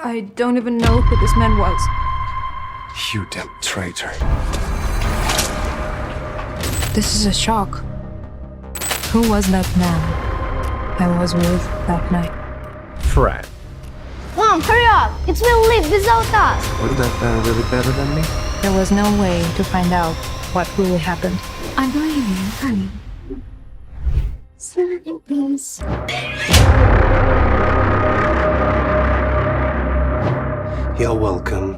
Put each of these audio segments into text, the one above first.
I don't even know who this man was. You damn traitor. This is a shock. Who was that man I was with that night? Fred. Mom, hurry up! It's will live without us! Was that man really better than me? There was no way to find out what really happened. I'm leaving, honey. Something, please. You're welcome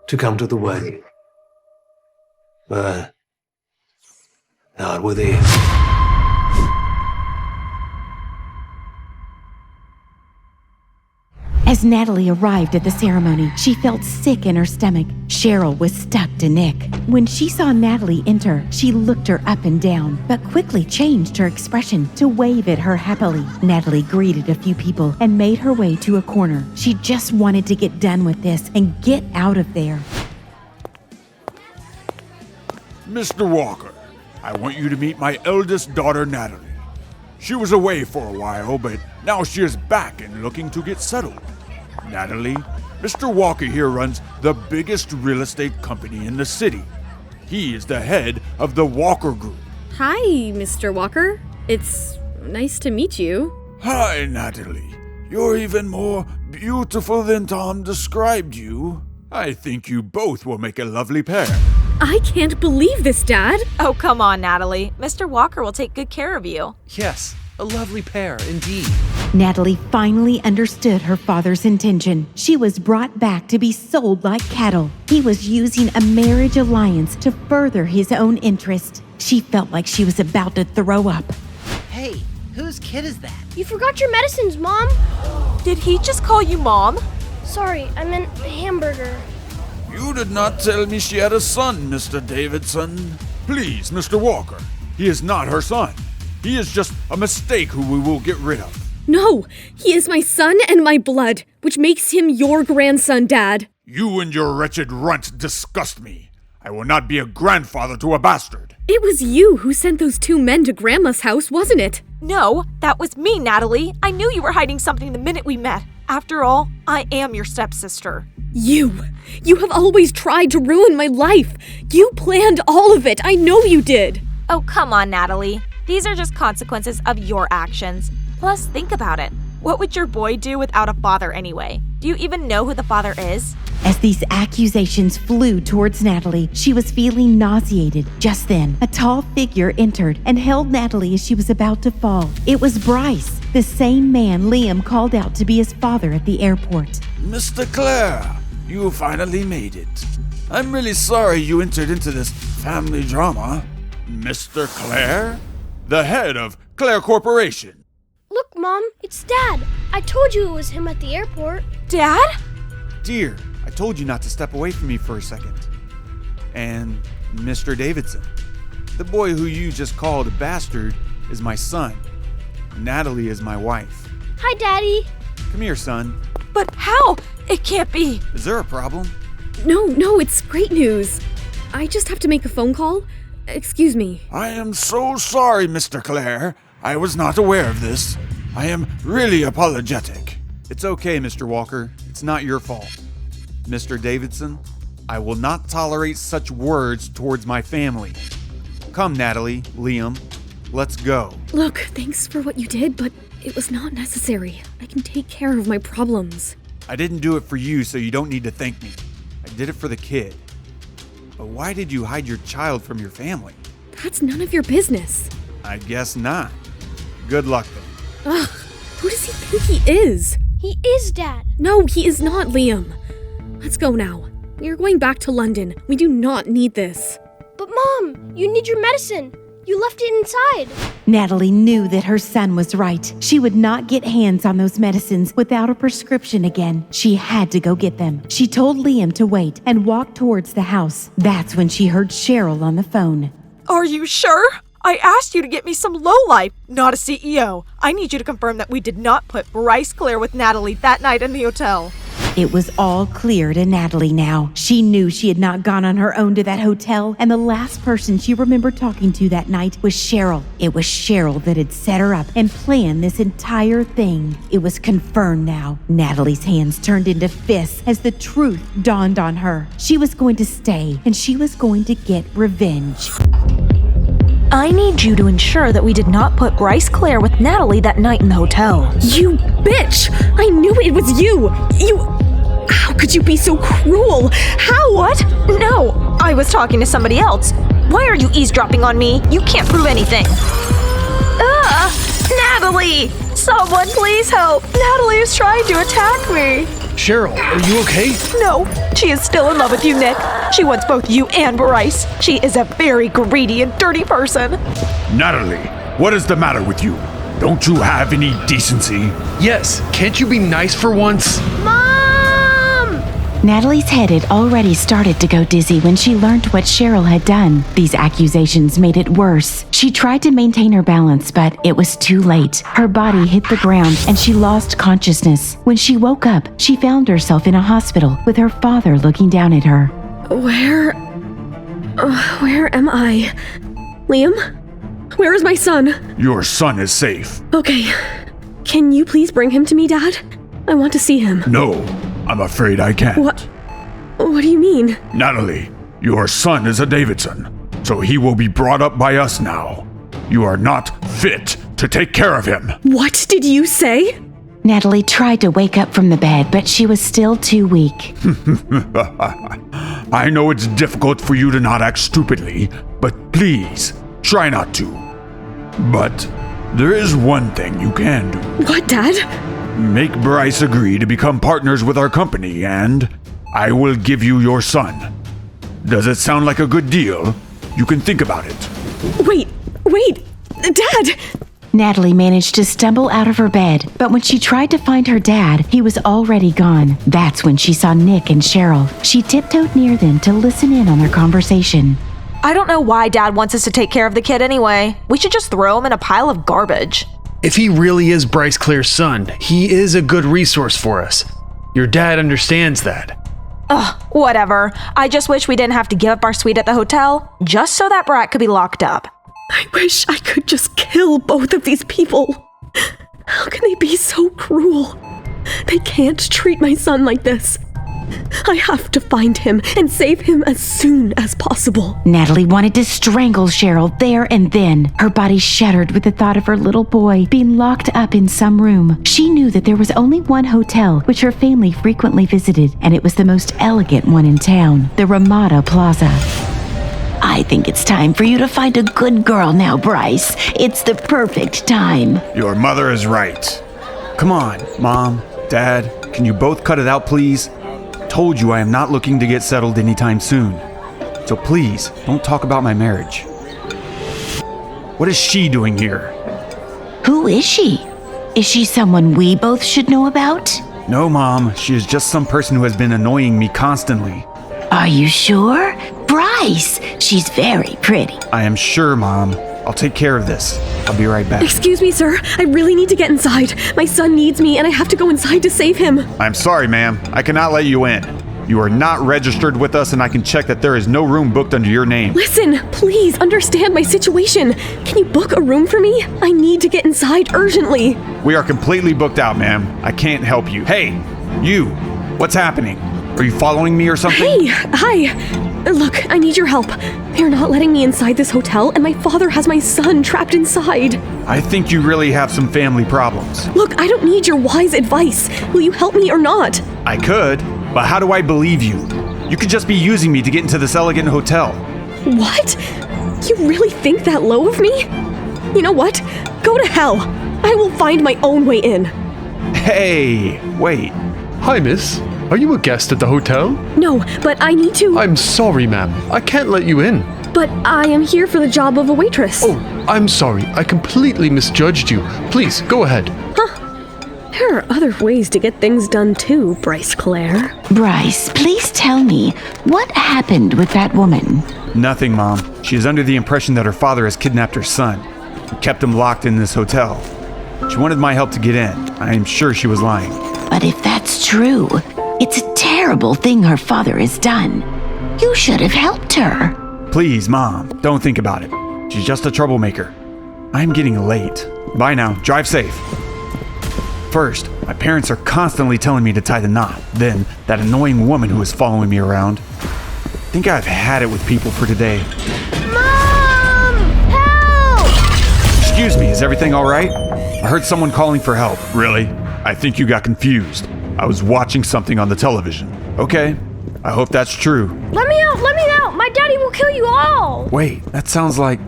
to come to the wedding. But not with you. As Natalie arrived at the ceremony, she felt sick in her stomach. Cheryl was stuck to Nick. When she saw Natalie enter, she looked her up and down, but quickly changed her expression to wave at her happily. Natalie greeted a few people and made her way to a corner. She just wanted to get done with this and get out of there. Mr. Walker, I want you to meet my eldest daughter, Natalie. She was away for a while, but now she is back and looking to get settled. Natalie, Mr. Walker here runs the biggest real estate company in the city. He is the head of the Walker Group. Hi, Mr. Walker. It's nice to meet you. Hi, Natalie. You're even more beautiful than Tom described you. I think you both will make a lovely pair. I can't believe this, Dad. Oh, come on, Natalie. Mr. Walker will take good care of you. Yes, a lovely pair indeed. Natalie finally understood her father's intention. She was brought back to be sold like cattle. He was using a marriage alliance to further his own interest. She felt like she was about to throw up. Hey, whose kid is that? You forgot your medicines, Mom! Did he just call you Mom? Sorry, I meant hamburger. You did not tell me she had a son, Mr. Davidson. Please, Mr. Walker, he is not her son. He is just a mistake who we will get rid of. No, he is my son and my blood, which makes him your grandson, Dad. You and your wretched runt disgust me. I will not be a grandfather to a bastard. It was you who sent those two men to Grandma's house, wasn't it? No, that was me, Natalie. I knew you were hiding something the minute we met. After all, I am your stepsister. You have always tried to ruin my life. You planned all of it. I know you did. Oh, come on, Natalie. These are just consequences of your actions. Plus, think about it. What would your boy do without a father anyway? Do you even know who the father is? As these accusations flew towards Natalie, she was feeling nauseated. Just then, a tall figure entered and held Natalie as she was about to fall. It was Bryce, the same man Liam called out to be his father at the airport. Mr. Clare, you finally made it. I'm really sorry you entered into this family drama. Mr. Clare, the head of Clare Corporation. Look, Mom, it's Dad. I told you it was him at the airport. Dad? Dear, I told you not to step away from me for a second. And Mr. Davidson, the boy who you just called a bastard is my son. Natalie is my wife. Hi, Daddy. Come here, son. But how? It can't be. Is there a problem? No, it's great news. I just have to make a phone call. Excuse me. I am so sorry, Mr. Clare. I was not aware of this. I am really apologetic. It's okay, Mr. Walker. It's not your fault. Mr. Davidson, I will not tolerate such words towards my family. Come, Natalie, Liam, let's go. Look, thanks for what you did, but it was not necessary. I can take care of my problems. I didn't do it for you, so you don't need to thank me. I did it for the kid. But why did you hide your child from your family? That's none of your business. I guess not. Good luck, then. Ugh, who does he think he is? He is Dad. No, he is not, Liam. Let's go now. We are going back to London. We do not need this. But Mom, you need your medicine. You left it inside. Natalie knew that her son was right. She would not get hands on those medicines without a prescription again. She had to go get them. She told Liam to wait and walked towards the house. That's when she heard Cheryl on the phone. Are you sure? I asked you to get me some lowlife, not a CEO. I need you to confirm that we did not put Bryce Clare with Natalie that night in the hotel. It was all clear to Natalie now. She knew she had not gone on her own to that hotel, and the last person she remembered talking to that night was Cheryl. It was Cheryl that had set her up and planned this entire thing. It was confirmed now. Natalie's hands turned into fists as the truth dawned on her. She was going to stay, and she was going to get revenge. I need you to ensure that we did not put Bryce Clare with Natalie that night in the hotel. You bitch! I knew it was you! How could you be so cruel? How? What? No, I was talking to somebody else. Why are you eavesdropping on me? You can't prove anything. Natalie! Someone please help! Natalie is trying to attack me. Cheryl, are you okay? No, she is still in love with you, Nick. She wants both you and Bryce. She is a very greedy and dirty person. Natalie, what is the matter with you? Don't you have any decency? Yes, can't you be nice for once? Natalie's head had already started to go dizzy when she learned what Cheryl had done. These accusations made it worse. She tried to maintain her balance, but it was too late. Her body hit the ground and she lost consciousness. When she woke up, she found herself in a hospital with her father looking down at her. Where am I? Liam? Where is my son? Your son is safe. Okay. Can you please bring him to me, Dad? I want to see him. No, I'm afraid I can't. What do you mean? Natalie, your son is a Davidson, so he will be brought up by us now. You are not fit to take care of him. What did you say? Natalie tried to wake up from the bed, but she was still too weak. I know it's difficult for you to not act stupidly, but please, try not to. But there is one thing you can do. What, Dad? Make Bryce agree to become partners with our company, and I will give you your son. Does it sound like a good deal? You can think about it. Wait, Dad! Natalie managed to stumble out of her bed, but when she tried to find her dad, he was already gone. That's when she saw Nick and Cheryl. She tiptoed near them to listen in on their conversation. I don't know why Dad wants us to take care of the kid anyway. We should just throw him in a pile of garbage. If he really is Bryce Clare's son, he is a good resource for us. Your dad understands that. Whatever. I just wish we didn't have to give up our suite at the hotel, just so that brat could be locked up. I wish I could just kill both of these people. How can they be so cruel? They can't treat my son like this. I have to find him and save him as soon as possible. Natalie wanted to strangle Cheryl there and then. Her body shuddered with the thought of her little boy being locked up in some room. She knew that there was only one hotel which her family frequently visited, and it was the most elegant one in town, the Ramada Plaza. I think it's time for you to find a good girl now, Bryce. It's the perfect time. Your mother is right. Come on, Mom, Dad, can you both cut it out, please? Told you I am not looking to get settled anytime soon. So please, don't talk about my marriage. What is she doing here? Who is she? Is she someone we both should know about? No, Mom, she is just some person who has been annoying me constantly. Are you sure? Bryce, she's very pretty. I am sure, Mom. I'll take care of this. I'll be right back. Excuse me, sir. I really need to get inside. My son needs me, and I have to go inside to save him. I'm sorry, ma'am. I cannot let you in. You are not registered with us, and I can check that there is no room booked under your name. Listen, please understand my situation. Can you book a room for me? I need to get inside urgently. We are completely booked out, ma'am. I can't help you. Hey, you! What's happening? Are you following me or something? Hey, hi. Look, I need your help. They're not letting me inside this hotel, and my father has my son trapped inside. I think you really have some family problems. Look, I don't need your wise advice. Will you help me or not? I could, but how do I believe you? You could just be using me to get into this elegant hotel. What? You really think that low of me? You know what? Go to hell. I will find my own way in. Hey, wait. Hi, miss. Are you a guest at the hotel? No, but I need to... I'm sorry, ma'am. I can't let you in. But I am here for the job of a waitress. Oh, I'm sorry. I completely misjudged you. Please, go ahead. There are other ways to get things done too, Bryce Clare. Bryce, please tell me, what happened with that woman? Nothing, Mom. She is under the impression that her father has kidnapped her son and kept him locked in this hotel. She wanted my help to get in. I am sure she was lying. But if that's true, It's a terrible thing her father has done. You should have helped her. Please, Mom, don't think about it. She's just a troublemaker. I'm getting late. Bye now. Drive safe. First, my parents are constantly telling me to tie the knot. Then, that annoying woman who is following me around. I think I've had it with people for today. Mom! Help! Excuse me, is everything all right? I heard someone calling for help. Really? I think you got confused. I was watching something on the television. Okay, I hope that's true. Let me out! Let me out! My daddy will kill you all! Wait, that sounds like...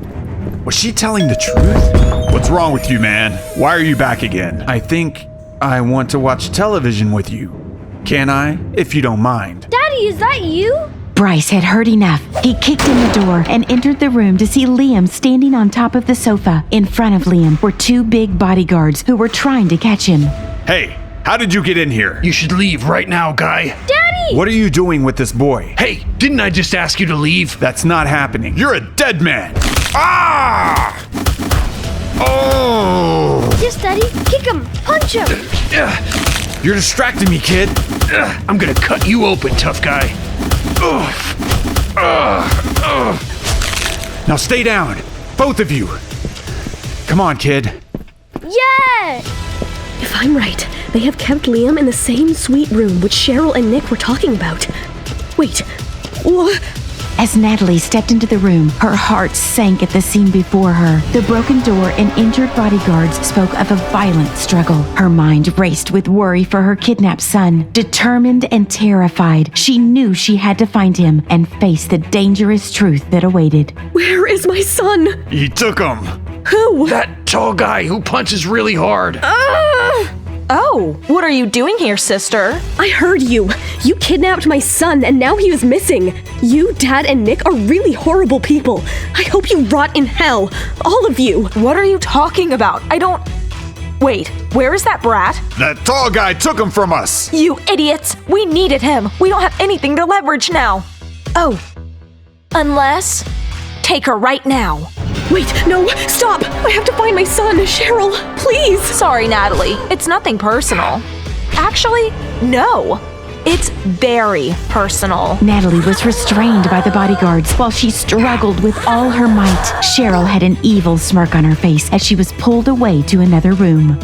Was she telling the truth? What's wrong with you, man? Why are you back again? I think I want to watch television with you. Can I? If you don't mind. Daddy, is that you? Bryce had heard enough. He kicked in the door and entered the room to see Liam standing on top of the sofa. In front of Liam were two big bodyguards who were trying to catch him. Hey, how did you get in here? You should leave right now, guy. Daddy! What are you doing with this boy? Hey, didn't I just ask you to leave? That's not happening. You're a dead man! Ah! Oh! Yes, Daddy. Kick him. Punch him. You're distracting me, kid. I'm gonna cut you open, tough guy. Now stay down, both of you. Come on, kid. Yeah! If I'm right, they have kept Liam in the same suite room which Cheryl and Nick were talking about. Wait, what? As Natalie stepped into the room, her heart sank at the scene before her. The broken door and injured bodyguards spoke of a violent struggle. Her mind raced with worry for her kidnapped son. Determined and terrified, she knew she had to find him and face the dangerous truth that awaited. Where is my son? He took him. Who? That tall guy who punches really hard. Oh, what are you doing here, sister? I heard you. You kidnapped my son and now he is missing. You, Dad, and Nick are really horrible people. I hope you rot in hell. All of you. What are you talking about? I don't... Wait, where is that brat? That tall guy took him from us. You idiots! We needed him. We don't have anything to leverage now. Oh, unless... Take her right now. Wait, no, stop! I have to find my son, Cheryl, please! Sorry, Natalie. It's nothing personal. Actually, no. It's very personal. Natalie was restrained by the bodyguards while she struggled with all her might. Cheryl had an evil smirk on her face as she was pulled away to another room.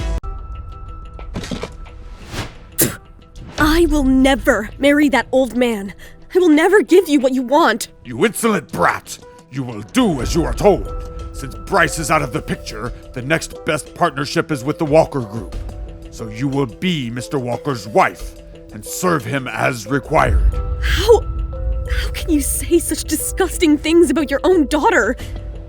I will never marry that old man. I will never give you what you want. You insolent brat. You will do as you are told. Since Bryce is out of the picture, the next best partnership is with the Walker Group. So you will be Mr. Walker's wife and serve him as required. How can you say such disgusting things about your own daughter?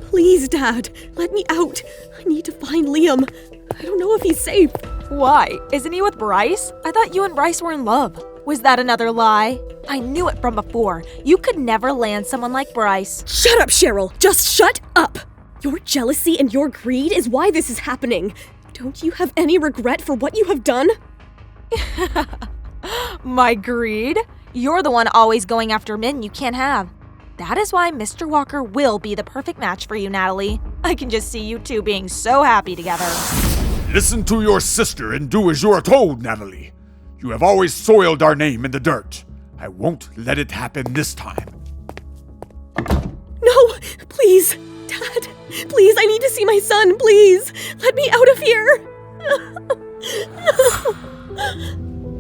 Please, Dad, let me out. I need to find Liam. I don't know if he's safe. Why? Isn't he with Bryce? I thought you and Bryce were in love. Was that another lie? I knew it from before. You could never land someone like Bryce. Shut up, Cheryl. Just shut up. Your jealousy and your greed is why this is happening. Don't you have any regret for what you have done? My greed? You're the one always going after men you can't have. That is why Mr. Walker will be the perfect match for you, Natalie. I can just see you two being so happy together. Listen to your sister and do as you are told, Natalie. You have always soiled our name in the dirt. I won't let it happen this time. No, please. Dad, please, I need to see my son, please. Let me out of here.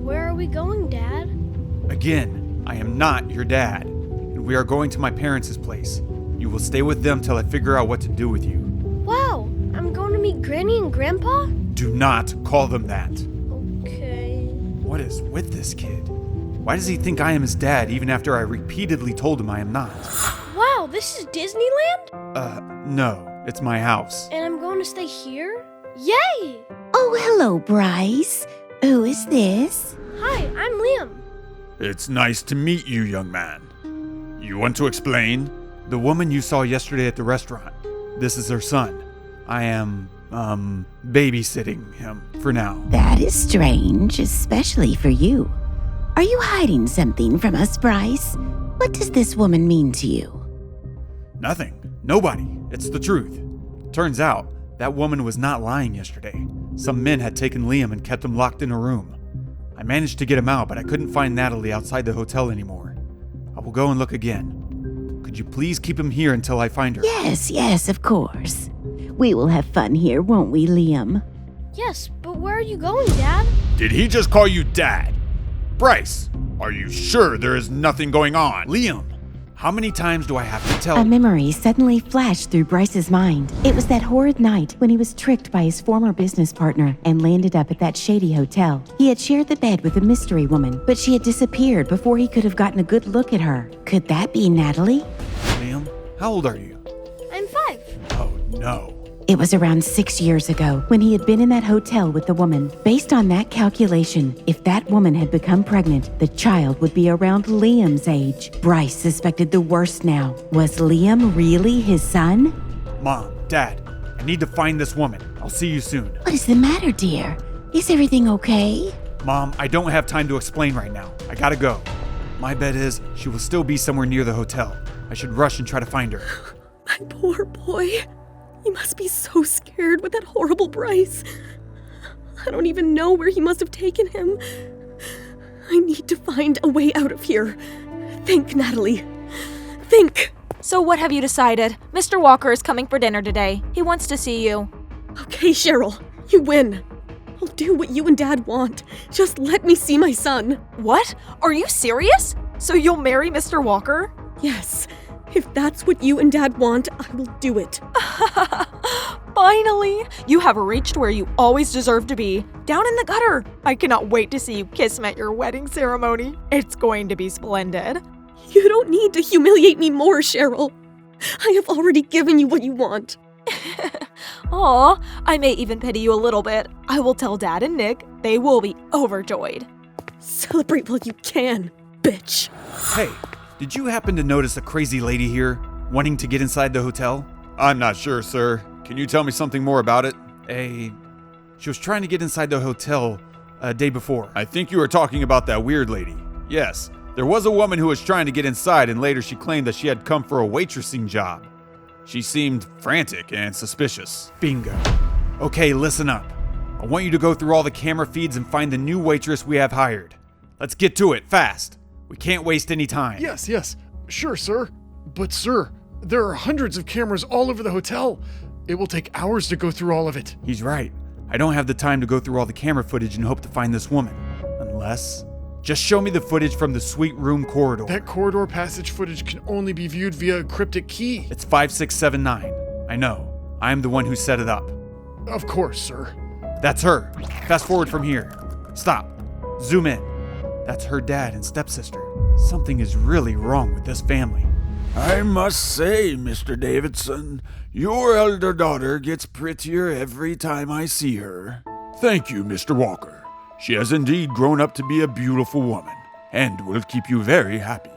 Where are we going, Dad? Again, I am not your dad, and we are going to my parents' place. You will stay with them till I figure out what to do with you. Wow, I'm going to meet Granny and Grandpa? Do not call them that. Okay. What is with this kid? Why does he think I am his dad even after I repeatedly told him I am not? Wow, this is Disneyland? No, it's my house. And I'm going to stay here? Yay! Oh, hello, Bryce. Who is this? Hi, I'm Liam. It's nice to meet you, young man. You want to explain? The woman you saw yesterday at the restaurant. This is her son. I am, babysitting him for now. That is strange, especially for you. Are you hiding something from us, Bryce? What does this woman mean to you? Nothing. Nobody. It's the truth. Turns out, that woman was not lying yesterday. Some men had taken Liam and kept him locked in a room. I managed to get him out, but I couldn't find Natalie outside the hotel anymore. I will go and look again. Could you please keep him here until I find her? Yes, of course. We will have fun here, won't we, Liam? Yes, but where are you going, Dad? Did he just call you Dad? Bryce, are you sure there is nothing going on? Liam, how many times do I have to tell A you? memory suddenly flashed through Bryce's mind. It was that horrid night when he was tricked by his former business partner and landed up at that shady hotel. He had shared the bed with a mystery woman, but she had disappeared before he could have gotten a good look at her. Could that be Natalie? Liam, how old are you? I'm 5. Oh, no. It was around 6 years ago when he had been in that hotel with the woman. Based on that calculation, if that woman had become pregnant, the child would be around Liam's age. Bryce suspected the worst now. Was Liam really his son? Mom, Dad, I need to find this woman. I'll see you soon. What is the matter, dear? Is everything okay? Mom, I don't have time to explain right now. I gotta go. My bet is she will still be somewhere near the hotel. I should rush and try to find her. My poor boy. You must be so scared with that horrible Bryce. I don't even know where he must have taken him. I need to find a way out of here. Think, Natalie. Think. So what have you decided? Mr. Walker is coming for dinner today. He wants to see you. Okay, Cheryl, you win. I'll do what you and Dad want. Just let me see my son. What? Are you serious? So you'll marry Mr. Walker? Yes. If that's what you and Dad want, I will do it. Finally! You have reached where you always deserve to be, down in the gutter. I cannot wait to see you kiss him at your wedding ceremony. It's going to be splendid. You don't need to humiliate me more, Cheryl. I have already given you what you want. Aw, I may even pity you a little bit. I will tell Dad and Nick. They will be overjoyed. Celebrate while you can, bitch. Hey, did you happen to notice a crazy lady here, wanting to get inside the hotel? I'm not sure, sir. Can you tell me something more about it? She was trying to get inside the hotel a day before. I think you were talking about that weird lady. Yes, there was a woman who was trying to get inside, and later she claimed that she had come for a waitressing job. She seemed frantic and suspicious. Bingo. Okay, listen up. I want you to go through all the camera feeds and find the new waitress we have hired. Let's get to it, fast. We can't waste any time. Yes. Sure, sir. But, sir, there are hundreds of cameras all over the hotel. It will take hours to go through all of it. He's right. I don't have the time to go through all the camera footage and hope to find this woman. Unless... just show me the footage from the suite room corridor. That corridor passage footage can only be viewed via a cryptic key. It's 5679. I know. I am the one who set it up. Of course, sir. That's her. Fast forward from here. Stop. Zoom in. That's her dad and stepsister. Something is really wrong with this family. I must say, Mr. Davidson, your elder daughter gets prettier every time I see her. Thank you, Mr. Walker. She has indeed grown up to be a beautiful woman, and will keep you very happy.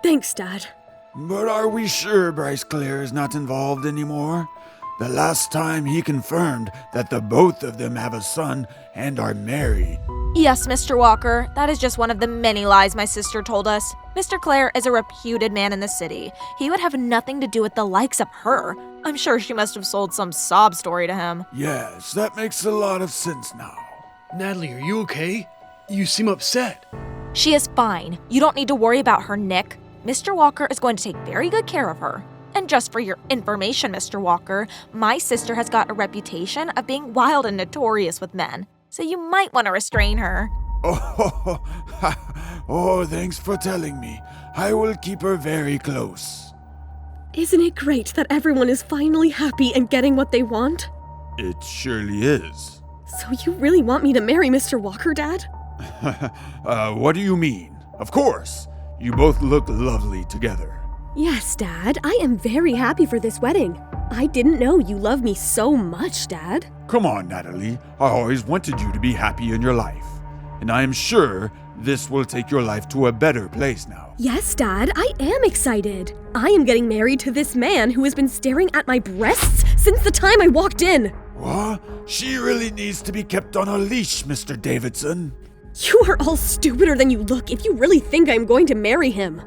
Thanks, Dad. But are we sure Bryce Clare is not involved anymore? The last time he confirmed that the both of them have a son and are married. Yes, Mr. Walker, that is just one of the many lies my sister told us. Mr. Clare is a reputed man in the city. He would have nothing to do with the likes of her. I'm sure she must have sold some sob story to him. Yes, that makes a lot of sense now. Natalie, are you okay? You seem upset. She is fine. You don't need to worry about her, Nick. Mr. Walker is going to take very good care of her. And just for your information, Mr. Walker, my sister has got a reputation of being wild and notorious with men. So you might want to restrain her. Oh, thanks for telling me. I will keep her very close. Isn't it great that everyone is finally happy and getting what they want? It surely is. So you really want me to marry Mr. Walker, Dad? What do you mean? Of course. You both look lovely together. Yes, Dad. I am very happy for this wedding. I didn't know you love me so much, Dad. Come on, Natalie. I always wanted you to be happy in your life. And I am sure this will take your life to a better place now. Yes, Dad. I am excited. I am getting married to this man who has been staring at my breasts since the time I walked in. What? She really needs to be kept on a leash, Mr. Davidson. You are all stupider than you look if you really think I'm going to marry him.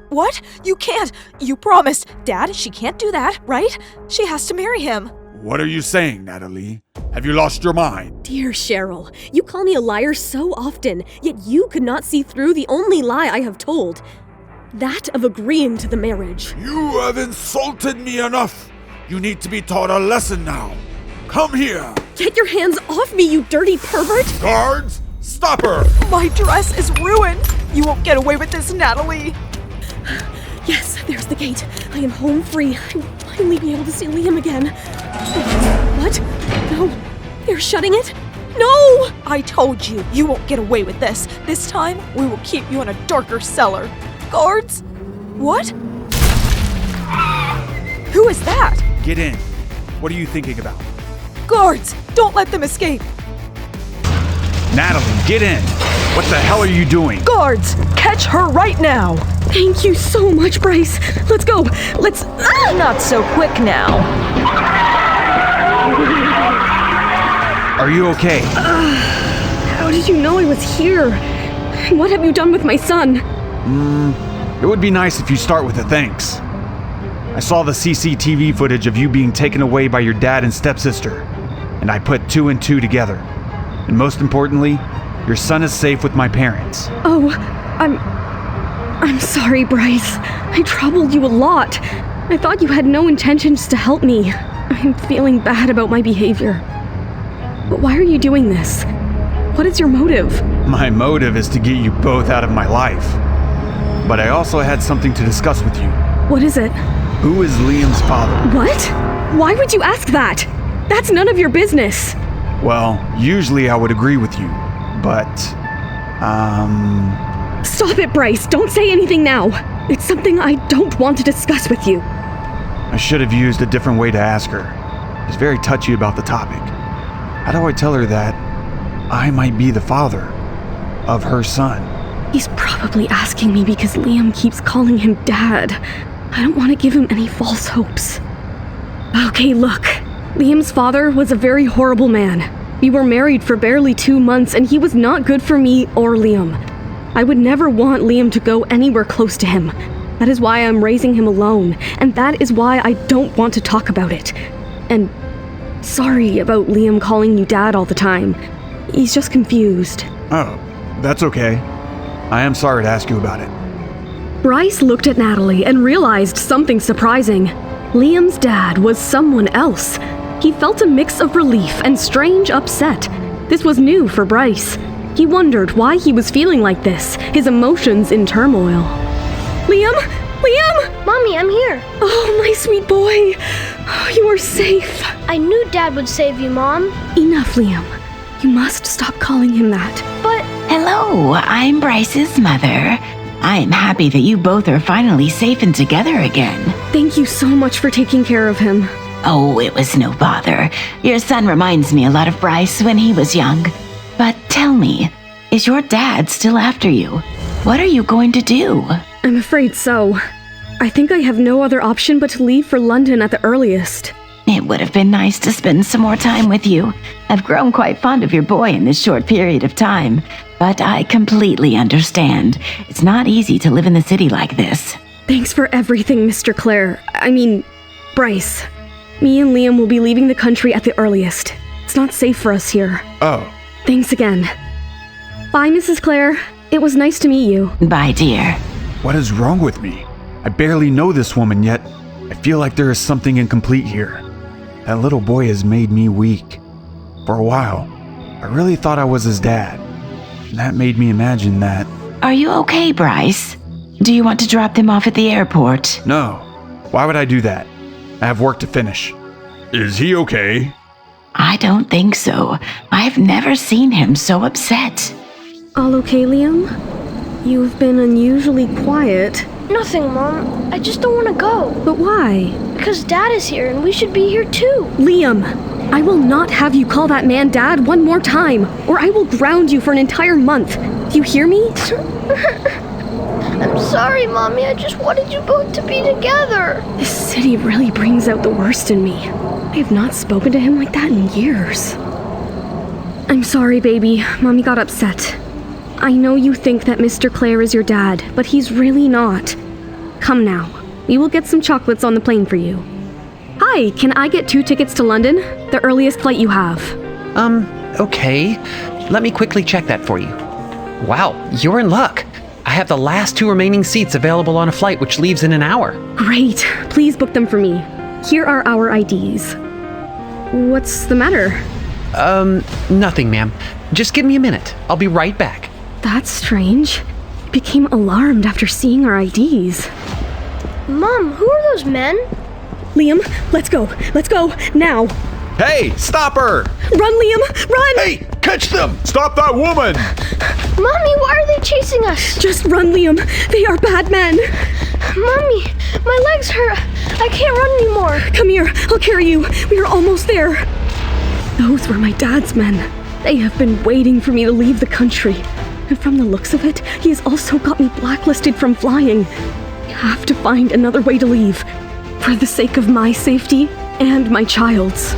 What? You can't. You promised. Dad, she can't do that, right? She has to marry him. What are you saying, Natalie? Have you lost your mind? Dear Cheryl, you call me a liar so often, yet you could not see through the only lie I have told. That of agreeing to the marriage. You have insulted me enough. You need to be taught a lesson now. Come here. Get your hands off me, you dirty pervert! Guards, stop her. My dress is ruined. You won't get away with this, Natalie. Yes, there's the gate. I am home free. I will finally be able to see Liam again. What? No, they're shutting it? No! I told you, you won't get away with this. This time, we will keep you in a darker cellar. Guards? What? Who is that? Get in. What are you thinking about? Guards, don't let them escape. Natalie, get in. What the hell are you doing? Guards, catch her right now. Thank you so much, Bryce. Let's go. Let's... Not so quick now. Are you okay? How did you know I was here? What have you done with my son? It would be nice if you start with a thanks. I saw the CCTV footage of you being taken away by your dad and stepsister, and I put 2 and 2 together. And most importantly, your son is safe with my parents. Oh, I'm sorry, Bryce. I troubled you a lot. I thought you had no intentions to help me. I'm feeling bad about my behavior. But why are you doing this? What is your motive? My motive is to get you both out of my life. But I also had something to discuss with you. What is it? Who is Liam's father? What? Why would you ask that? That's none of your business. Well, usually I would agree with you, but, Stop it, Bryce. Don't say anything now. It's something I don't want to discuss with you. I should have used a different way to ask her. She's very touchy about the topic. How do I tell her that I might be the father of her son? He's probably asking me because Liam keeps calling him Dad. I don't want to give him any false hopes. Okay, look. Liam's father was a very horrible man. We were married for barely 2 months and he was not good for me or Liam. I would never want Liam to go anywhere close to him. That is why I'm raising him alone, and that is why I don't want to talk about it. And sorry about Liam calling you Dad all the time. He's just confused. Oh, that's okay. I am sorry to ask you about it. Bryce looked at Natalie and realized something surprising. Liam's dad was someone else. He felt a mix of relief and strange upset. This was new for Bryce. He wondered why he was feeling like this, his emotions in turmoil. Liam? Liam? Mommy, I'm here. Oh, my sweet boy. You are safe. I knew Dad would save you, Mom. Enough, Liam. You must stop calling him that. But Hello, I'm Bryce's mother. I am happy that you both are finally safe and together again. Thank you so much for taking care of him. Oh, it was no bother. Your son reminds me a lot of Bryce when he was young. But tell me, is your dad still after you? What are you going to do? I'm afraid so. I think I have no other option but to leave for London at the earliest. It would have been nice to spend some more time with you. I've grown quite fond of your boy in this short period of time. But I completely understand. It's not easy to live in the city like this. Thanks for everything, Mr. Bryce. Me and Liam will be leaving the country at the earliest. It's not safe for us here. Oh. Thanks again. Bye, Mrs. Clare. It was nice to meet you. Bye, dear. What is wrong with me? I barely know this woman, yet I feel like there is something incomplete here. That little boy has made me weak. For a while, I really thought I was his dad. And that made me imagine that... Are you okay, Bryce? Do you want to drop them off at the airport? No. Why would I do that? I have work to finish. Is he okay? I don't think so. I've never seen him so upset. All okay, Liam? You've been unusually quiet. Nothing, Mom. I just don't want to go. But why? Because Dad is here and we should be here too. Liam, I will not have you call that man Dad one more time, or I will ground you for an entire month. Do you hear me? I'm sorry, Mommy. I just wanted you both to be together. This city really brings out the worst in me. I have not spoken to him like that in years. I'm sorry, baby. Mommy got upset. I know you think that Mr. Clare is your dad, but he's really not. Come now. We will get some chocolates on the plane for you. Hi, can I get 2 tickets to London? The earliest flight you have. Okay. Let me quickly check that for you. Wow, you're in luck. I have the last 2 remaining seats available on a flight which leaves in an hour. Great. Please book them for me. Here are our IDs. What's the matter? Nothing, ma'am. Just give me a minute. I'll be right back. That's strange. I became alarmed after seeing our IDs. Mom, who are those men? Liam, let's go. Let's go, now. Hey, stop her! Run, Liam, run! Hey, catch them! Stop that woman! Mommy, why are they chasing us? Just run, Liam. They are bad men. Mommy, my legs hurt. I can't run anymore. Come here, I'll carry you. We are almost there. Those were my dad's men. They have been waiting for me to leave the country. And from the looks of it, he has also got me blacklisted from flying. I have to find another way to leave. For the sake of my safety and my child's.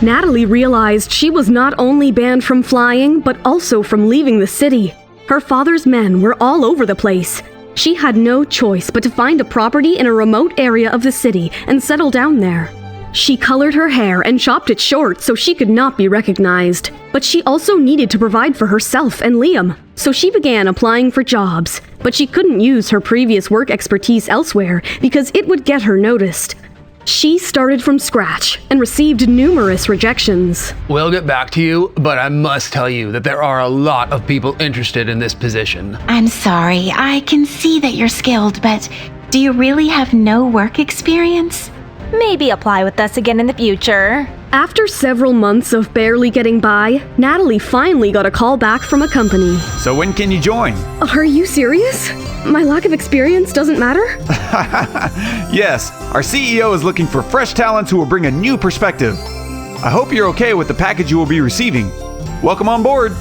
Natalie realized she was not only banned from flying, but also from leaving the city. Her father's men were all over the place. She had no choice but to find a property in a remote area of the city and settle down there. She colored her hair and chopped it short so she could not be recognized. But she also needed to provide for herself and Liam, so she began applying for jobs. But she couldn't use her previous work expertise elsewhere because it would get her noticed. She started from scratch and received numerous rejections. We'll get back to you, but I must tell you that there are a lot of people interested in this position. I'm sorry, I can see that you're skilled, but do you really have no work experience? Maybe apply with us again in the future. After several months of barely getting by, Natalie finally got a call back from a company. So when can you join? Are you serious? My lack of experience doesn't matter? Yes, our CEO is looking for fresh talents who will bring a new perspective. I hope you're okay with the package you will be receiving. Welcome on board.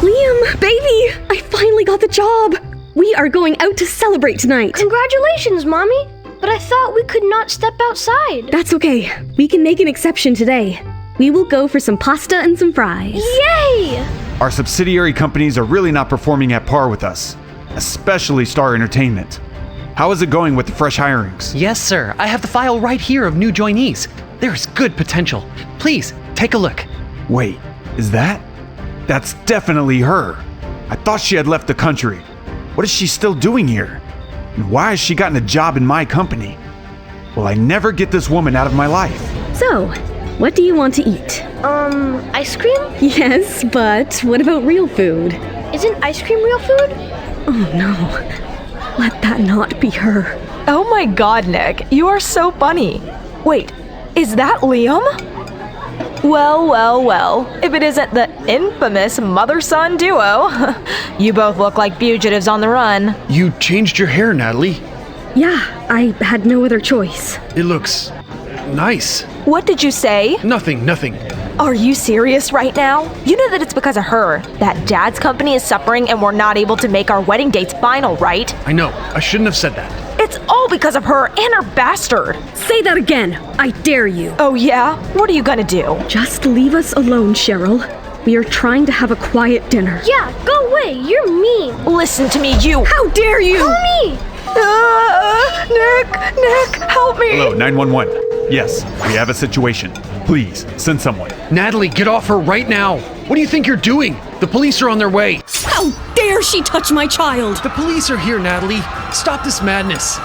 Liam, baby, I finally got the job. We are going out to celebrate tonight. Congratulations, Mommy. But I thought we could not step outside. That's okay. We can make an exception today. We will go for some pasta and some fries. Yay! Our subsidiary companies are really not performing at par with us, especially Star Entertainment. How is it going with the fresh hirings? Yes, sir. I have the file right here of new joinees. There's good potential. Please, take a look. Wait, is that? That's definitely her. I thought she had left the country. What is she still doing here? And why has she gotten a job in my company? Will I never get this woman out of my life? So, what do you want to eat? Ice cream? Yes, but what about real food? Isn't ice cream real food? Oh no. Let that not be her. Oh my god, Nick, you are so funny. Wait, is that Liam? Well, if it isn't the infamous mother-son duo. You both look like fugitives on the run. You changed your hair, Natalie. Yeah, I had no other choice. It looks nice. What did you say? Nothing. Are you serious right now? You know that it's because of her that Dad's company is suffering and we're not able to make our wedding dates final, right? I know. I shouldn't have said that. It's all because of her and her bastard. Say that again. I dare you. Oh yeah? What are you gonna do? Just leave us alone, Cheryl. We are trying to have a quiet dinner. Yeah, go away. You're mean. Listen to me, you. How dare you? Help me! Nick, help me. Hello, 911. Yes, we have a situation. Please, send someone. Natalie, get off her right now. What do you think you're doing? The police are on their way. How dare she touch my child? The police are here, Natalie. Stop this madness.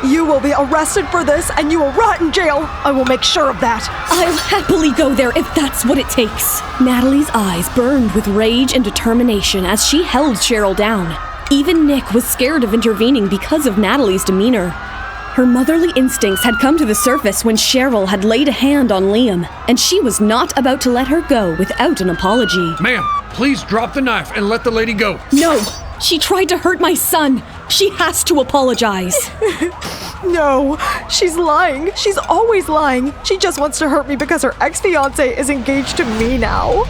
You will be arrested for this and you will rot in jail. I will make sure of that. I'll happily go there if that's what it takes. Natalie's eyes burned with rage and determination as she held Cheryl down. Even Nick was scared of intervening because of Natalie's demeanor. Her motherly instincts had come to the surface when Cheryl had laid a hand on Liam, and she was not about to let her go without an apology. Ma'am, please drop the knife and let the lady go. No! She tried to hurt my son! She has to apologize! No, she's lying. She's always lying. She just wants to hurt me because her ex-fiance is engaged to me now.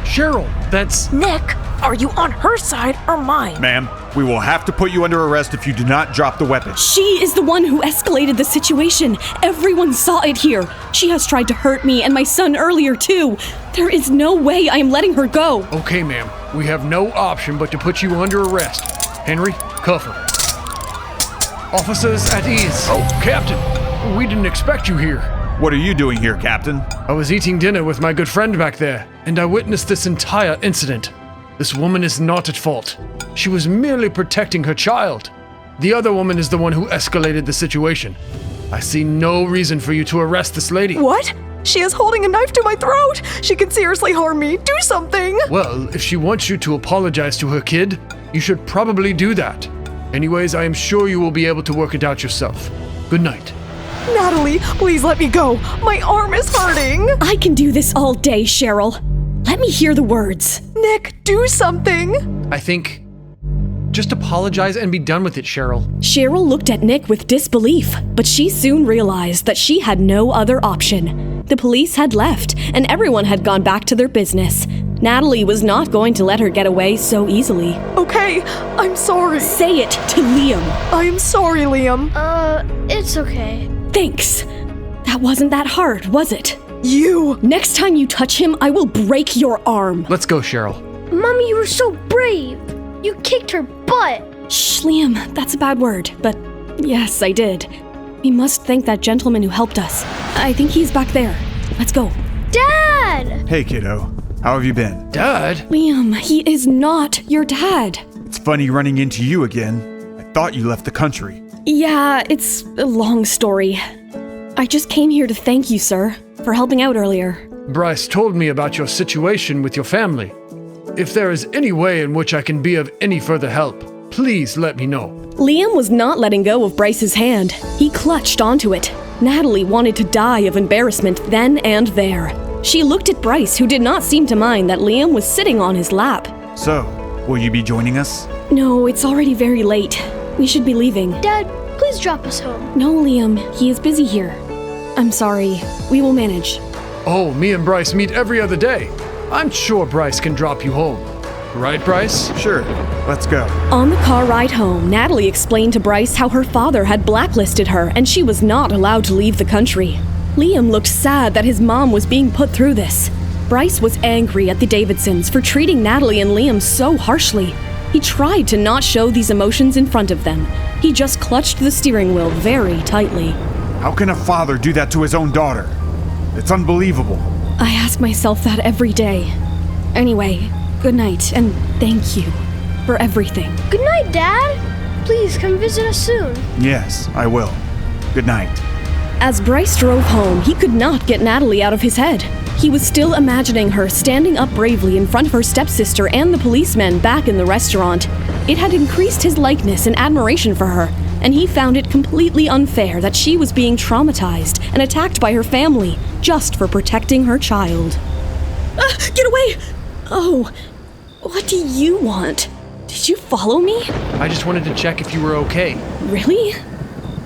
Cheryl, that's... Nick, are you on her side or mine? Ma'am, we will have to put you under arrest if you do not drop the weapon. She is the one who escalated the situation. Everyone saw it here. She has tried to hurt me and my son earlier too. There is no way I am letting her go. Okay, ma'am. We have no option but to put you under arrest. Henry, cuff her. Officers at ease. Oh, Captain. We didn't expect you here. What are you doing here, Captain? I was eating dinner with my good friend back there, and I witnessed this entire incident. This woman is not at fault. She was merely protecting her child. The other woman is the one who escalated the situation. I see no reason for you to arrest this lady. What? She is holding a knife to my throat. She could seriously harm me. Do something. Well, if she wants you to apologize to her kid, you should probably do that. Anyways, I am sure you will be able to work it out yourself. Good night. Natalie, please let me go. My arm is hurting. I can do this all day, Cheryl. Let me hear the words. Nick, do something. I think just apologize and be done with it, Cheryl. Cheryl looked at Nick with disbelief, but she soon realized that she had no other option. The police had left, and everyone had gone back to their business. Natalie was not going to let her get away so easily. Okay, I'm sorry. Say it to Liam. I'm sorry, Liam. It's okay. Thanks. That wasn't that hard, was it? You! Next time you touch him, I will break your arm. Let's go, Cheryl. Mommy, you were so brave. You kicked her butt. Shh, Liam, that's a bad word, but yes, I did. We must thank that gentleman who helped us. I think he's back there. Let's go. Dad! Hey, kiddo. How have you been? Dad? Liam, he is not your dad. It's funny running into you again. I thought you left the country. Yeah, it's a long story. I just came here to thank you, sir, for helping out earlier. Bryce told me about your situation with your family. If there is any way in which I can be of any further help, please let me know. Liam was not letting go of Bryce's hand. He clutched onto it. Natalie wanted to die of embarrassment then and there. She looked at Bryce, who did not seem to mind that Liam was sitting on his lap. So, will you be joining us? No, it's already very late. We should be leaving. Dad, please drop us home. No, Liam, he is busy here. I'm sorry. We will manage. Oh, me and Bryce meet every other day. I'm sure Bryce can drop you home. Right, Bryce? Sure. Let's go. On the car ride home, Natalie explained to Bryce how her father had blacklisted her and she was not allowed to leave the country. Liam looked sad that his mom was being put through this. Bryce was angry at the Davidsons for treating Natalie and Liam so harshly. He tried to not show these emotions in front of them. He just clutched the steering wheel very tightly. How can a father do that to his own daughter? It's unbelievable. I ask myself that every day. Anyway, good night and thank you for everything. Good night, Dad. Please come visit us soon. Yes, I will. Good night. As Bryce drove home, he could not get Natalie out of his head. He was still imagining her standing up bravely in front of her stepsister and the policemen back in the restaurant. It had increased his likeness and admiration for her, and he found it completely unfair that she was being traumatized and attacked by her family just for protecting her child. Get away! Oh, what do you want? Did you follow me? I just wanted to check if you were okay. Really?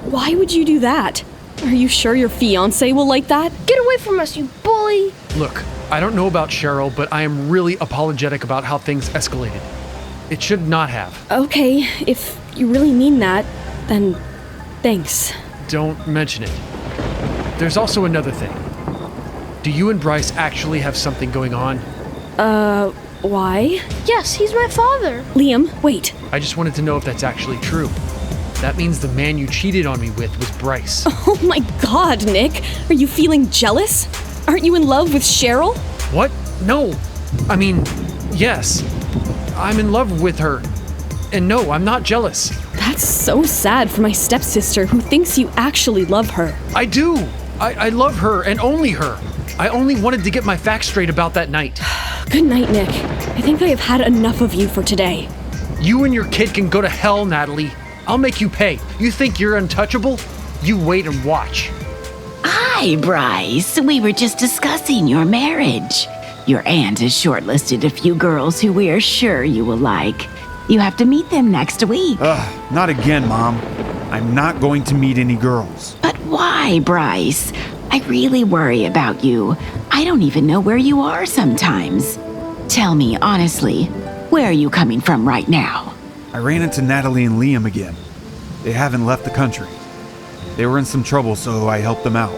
Why would you do that? Are you sure your fiancé will like that? Get away from us, you bully! Look, I don't know about Cheryl, but I am really apologetic about how things escalated. It should not have. Okay, if you really mean that, then thanks. Don't mention it. There's also another thing. Do you and Bryce actually have something going on? Why? Yes, he's my father. Liam, wait. I just wanted to know if that's actually true. That means the man you cheated on me with was Bryce. Oh my god, Nick. Are you feeling jealous? Aren't you in love with Cheryl? What? No. I mean, yes. I'm in love with her. And no, I'm not jealous. That's so sad for my stepsister who thinks you actually love her. I do. I love her and only her. I only wanted to get my facts straight about that night. Good night, Nick. I think I have had enough of you for today. You and your kid can go to hell, Natalie. I'll make you pay. You think you're untouchable? You wait and watch. Hi, Bryce. We were just discussing your marriage. Your aunt has shortlisted a few girls who we are sure you will like. You have to meet them next week. Not again, Mom. I'm not going to meet any girls. But why, Bryce? I really worry about you. I don't even know where you are sometimes. Tell me honestly, where are you coming from right now? I ran into Natalie and Liam again. They haven't left the country. They were in some trouble, so I helped them out.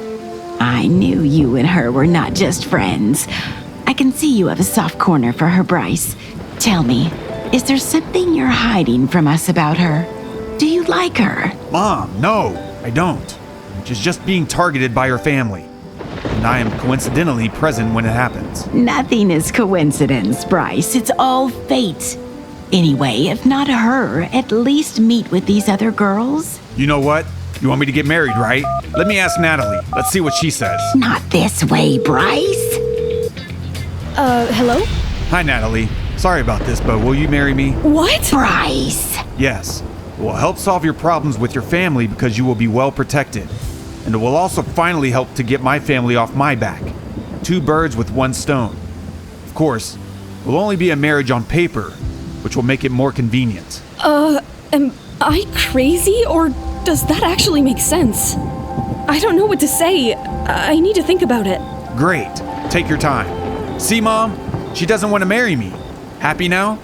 I knew you and her were not just friends. I can see you have a soft corner for her, Bryce. Tell me, is there something you're hiding from us about her? Do you like her? Mom, no, I don't. She's just being targeted by her family. And I am coincidentally present when it happens. Nothing is coincidence, Bryce. It's all fate. Anyway, if not her, at least meet with these other girls. You know what? You want me to get married, right? Let me ask Natalie. Let's see what she says. Not this way, Bryce. Hello? Hi, Natalie. Sorry about this, but will you marry me? What? Bryce. Yes. It will help solve your problems with your family because you will be well protected. And it will also finally help to get my family off my back. 2 birds with 1 stone. Of course, it will only be a marriage on paper, which will make it more convenient. Am I crazy, or does that actually make sense? I don't know what to say. I need to think about it. Great. Take your time. See, Mom? She doesn't want to marry me. Happy now?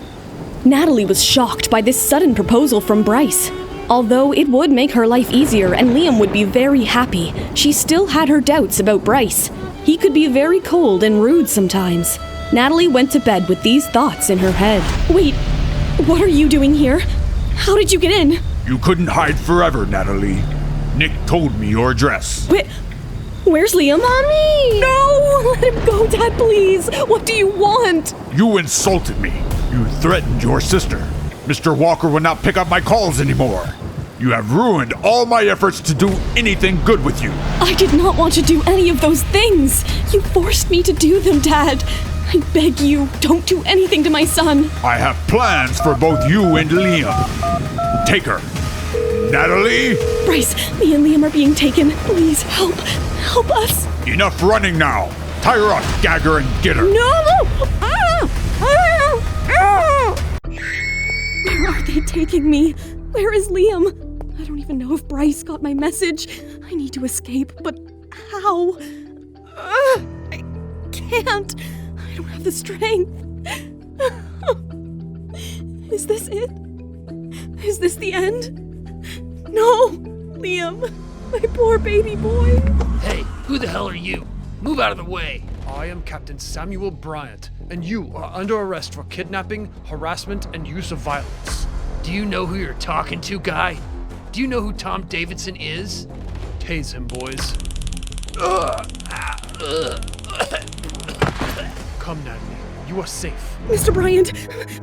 Natalie was shocked by this sudden proposal from Bryce. Although it would make her life easier and Liam would be very happy, she still had her doubts about Bryce. He could be very cold and rude sometimes. Natalie went to bed with these thoughts in her head. Wait, what are you doing here? How did you get in? You couldn't hide forever, Natalie. Nick told me your address. Where's Liam? Mommy! No! Let him go, Dad, please! What do you want? You insulted me. You threatened your sister. Mr. Walker will not pick up my calls anymore. You have ruined all my efforts to do anything good with you. I did not want to do any of those things. You forced me to do them, Dad. I beg you, don't do anything to my son. I have plans for both you and Liam. Take her. Natalie? Bryce, me and Liam are being taken. Please, help. Help us. Enough running now. Tie her up, gag her, and get her. No! Where are they taking me? Where is Liam? I don't even know if Bryce got my message. I need to escape, but how? I can't. I don't have the strength. Is this it? Is this the end? No! Liam, my poor baby boy. Hey, who the hell are you? Move out of the way. I am Captain Samuel Bryant, and you are under arrest for kidnapping, harassment, and use of violence. Do you know who you're talking to, guy? Do you know who Tom Davidson is? Tase him, boys. Come, Natalie. You are safe. Mr. Bryant,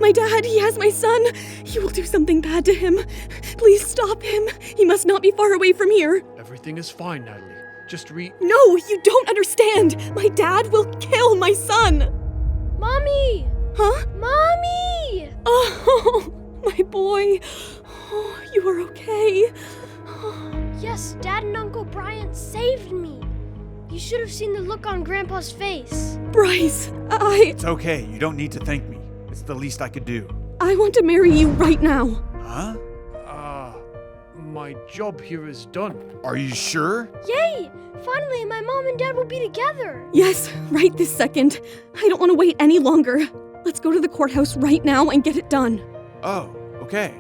my dad, he has my son. He will do something bad to him. Please stop him. He must not be far away from here. Everything is fine, Natalie. Just No, you don't understand. My dad will kill my son. Mommy! Huh? Mommy! Oh, my boy. Oh, you are okay. Yes, Dad and Uncle Brian saved me. You should have seen the look on Grandpa's face. Bryce, It's okay. You don't need to thank me. It's the least I could do. I want to marry you right now. Huh? My job here is done. Are you sure? Yay! Finally, my mom and dad will be together. Yes, right this second. I don't want to wait any longer. Let's go to the courthouse right now and get it done. Oh, okay.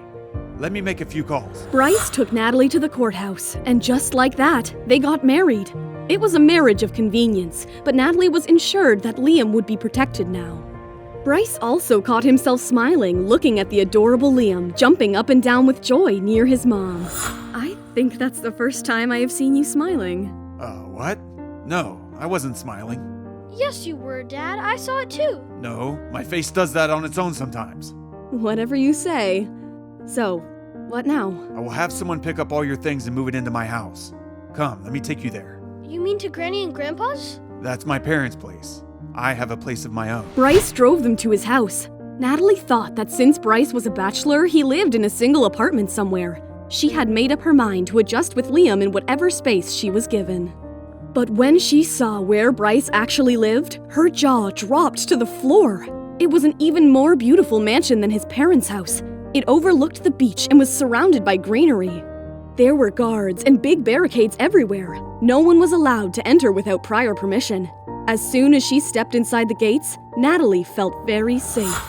Let me make a few calls. Bryce took Natalie to the courthouse, and just like that, they got married. It was a marriage of convenience, but Natalie was ensured that Liam would be protected now. Bryce also caught himself smiling, looking at the adorable Liam, jumping up and down with joy near his mom. I think that's the first time I have seen you smiling. What? No, I wasn't smiling. Yes, you were, Dad. I saw it too. No, my face does that on its own sometimes. Whatever you say. So, what now? I will have someone pick up all your things and move it into my house. Come, let me take you there. You mean to Granny and Grandpa's? That's my parents' place. I have a place of my own. Bryce drove them to his house. Natalie thought that since Bryce was a bachelor, he lived in a single apartment somewhere. She had made up her mind to adjust with Liam in whatever space she was given. But when she saw where Bryce actually lived, her jaw dropped to the floor. It was an even more beautiful mansion than his parents' house. It overlooked the beach and was surrounded by greenery. There were guards and big barricades everywhere. No one was allowed to enter without prior permission. As soon as she stepped inside the gates, Natalie felt very safe.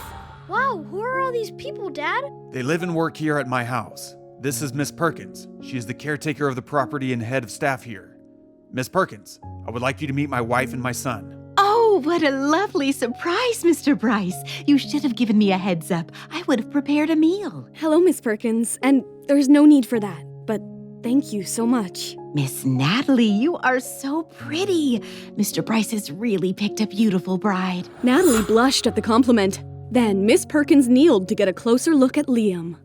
Wow, who are all these people, Dad? They live and work here at my house. This is Miss Perkins. She is the caretaker of the property and head of staff here. Miss Perkins, I would like you to meet my wife and my son. Oh, what a lovely surprise, Mr. Bryce. You should have given me a heads up. I would have prepared a meal. Hello, Miss Perkins, and there's no need for that. But Thank you so much. Miss Natalie, you are so pretty. Mr. Bryce has really picked a beautiful bride. Natalie blushed at the compliment. Then Miss Perkins kneeled to get a closer look at Liam.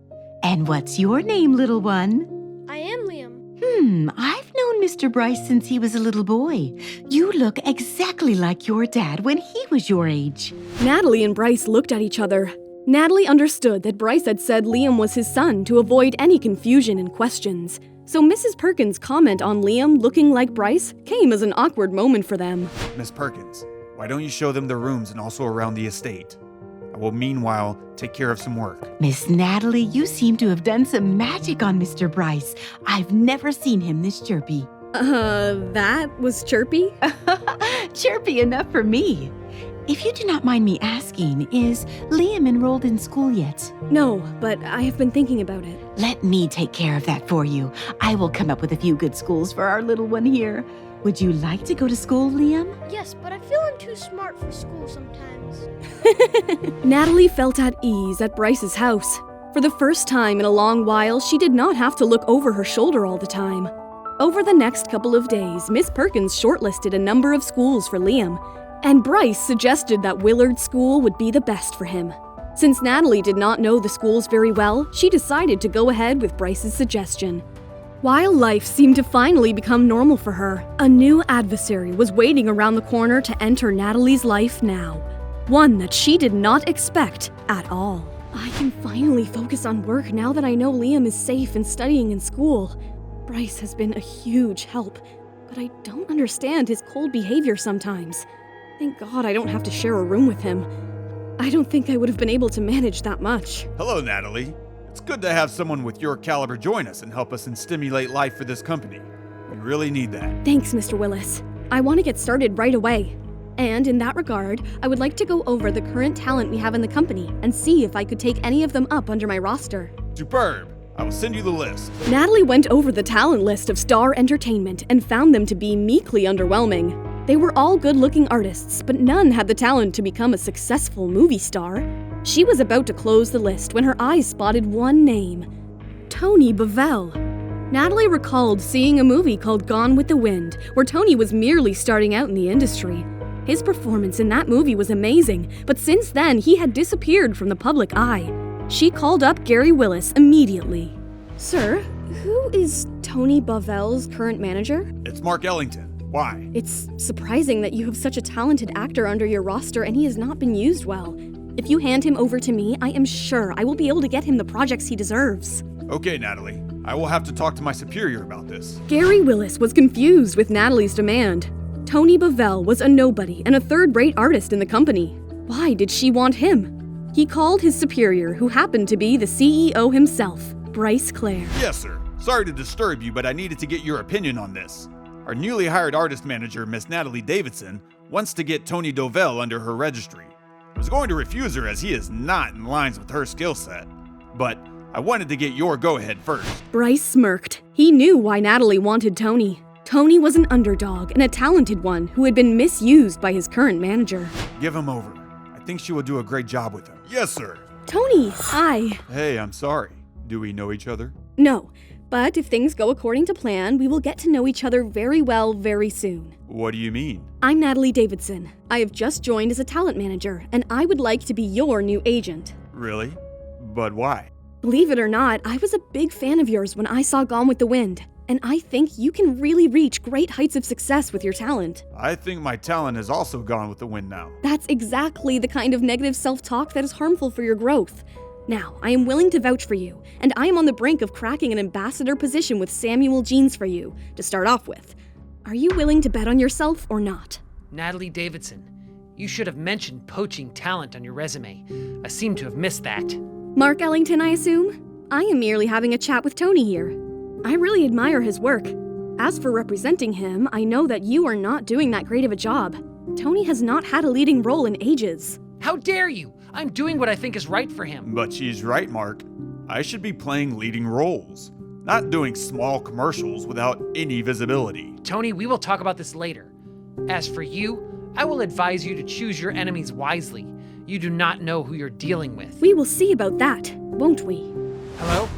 And what's your name, little one? I am Liam. I've known Mr. Bryce since he was a little boy. You look exactly like your dad when he was your age. Natalie and Bryce looked at each other. Natalie understood that Bryce had said Liam was his son to avoid any confusion and questions. So Mrs. Perkins' comment on Liam looking like Bryce came as an awkward moment for them. Miss Perkins, why don't you show them the rooms and also around the estate? I will meanwhile take care of some work. Miss Natalie, you seem to have done some magic on Mr. Bryce. I've never seen him this chirpy. That was chirpy? Chirpy enough for me. If you do not mind me asking, is Liam enrolled in school yet? No, but I have been thinking about it. Let me take care of that for you. I will come up with a few good schools for our little one here. Would you like to go to school, Liam? Yes, but I feel I'm too smart for school sometimes. Natalie felt at ease at Bryce's house. For the first time in a long while, she did not have to look over her shoulder all the time. Over the next couple of days, Miss Perkins shortlisted a number of schools for Liam, and Bryce suggested that Willard School would be the best for him. Since Natalie did not know the schools very well, she decided to go ahead with Bryce's suggestion. While life seemed to finally become normal for her, a new adversary was waiting around the corner to enter Natalie's life now. One that she did not expect at all. I can finally focus on work now that I know Liam is safe and studying in school. Bryce has been a huge help, but I don't understand his cold behavior sometimes. Thank God I don't have to share a room with him. I don't think I would have been able to manage that much. Hello, Natalie. It's good to have someone with your caliber join us and help us and stimulate life for this company. We really need that. Thanks, Mr. Willis. I want to get started right away. And in that regard, I would like to go over the current talent we have in the company and see if I could take any of them up under my roster. Superb. I will send you the list. Natalie went over the talent list of Star Entertainment and found them to be meekly underwhelming. They were all good-looking artists, but none had the talent to become a successful movie star. She was about to close the list when her eyes spotted one name: Tony Bavell. Natalie recalled seeing a movie called Gone with the Wind, where Tony was merely starting out in the industry. His performance in that movie was amazing, but since then he had disappeared from the public eye. She called up Gary Willis immediately. Sir, who is Tony Bavell's current manager? It's Mark Ellington. Why? It's surprising that you have such a talented actor under your roster and he has not been used well. If you hand him over to me, I am sure I will be able to get him the projects he deserves. Okay, Natalie. I will have to talk to my superior about this. Gary Willis was confused with Natalie's demand. Tony Bavell was a nobody and a third-rate artist in the company. Why did she want him? He called his superior, who happened to be the CEO himself, Bryce Clare. Yes, sir. Sorry to disturb you, but I needed to get your opinion on this. Our newly hired artist manager, Miss Natalie Davidson, wants to get Tony Dovell under her registry. I was going to refuse her as he is not in lines with her skill set, but I wanted to get your go-ahead first. Bryce smirked. He knew why Natalie wanted Tony. Tony was an underdog and a talented one who had been misused by his current manager. Give him over. I think she will do a great job with him. Yes, sir. Tony, hi. Hey, I'm sorry. Do we know each other? No, but if things go according to plan, we will get to know each other very well very soon. What do you mean? I'm Natalie Davidson. I have just joined as a talent manager, and I would like to be your new agent. Really? But why? Believe it or not, I was a big fan of yours when I saw Gone with the Wind, and I think you can really reach great heights of success with your talent. I think my talent has also gone with the wind now. That's exactly the kind of negative self-talk that is harmful for your growth. Now, I am willing to vouch for you, and I am on the brink of cracking an ambassador position with Samuel Jeans for you, to start off with. Are you willing to bet on yourself or not? Natalie Davidson, you should have mentioned poaching talent on your resume. I seem to have missed that. Mark Ellington, I assume? I am merely having a chat with Tony here. I really admire his work. As for representing him, I know that you are not doing that great of a job. Tony has not had a leading role in ages. How dare you! I'm doing what I think is right for him. But she's right, Mark. I should be playing leading roles, not doing small commercials without any visibility. Tony, we will talk about this later. As for you, I will advise you to choose your enemies wisely. You do not know who you're dealing with. We will see about that, won't we? Hello?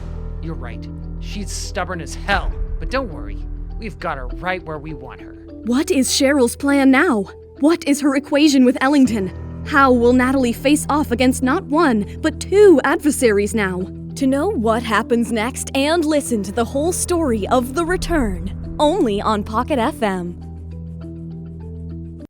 You're right. She's stubborn as hell. But don't worry, we've got her right where we want her. What is Cheryl's plan now? What is her equation with Ellington? How will Natalie face off against not one, but two adversaries now? To know what happens next and listen to the whole story of The Return, only on Pocket FM.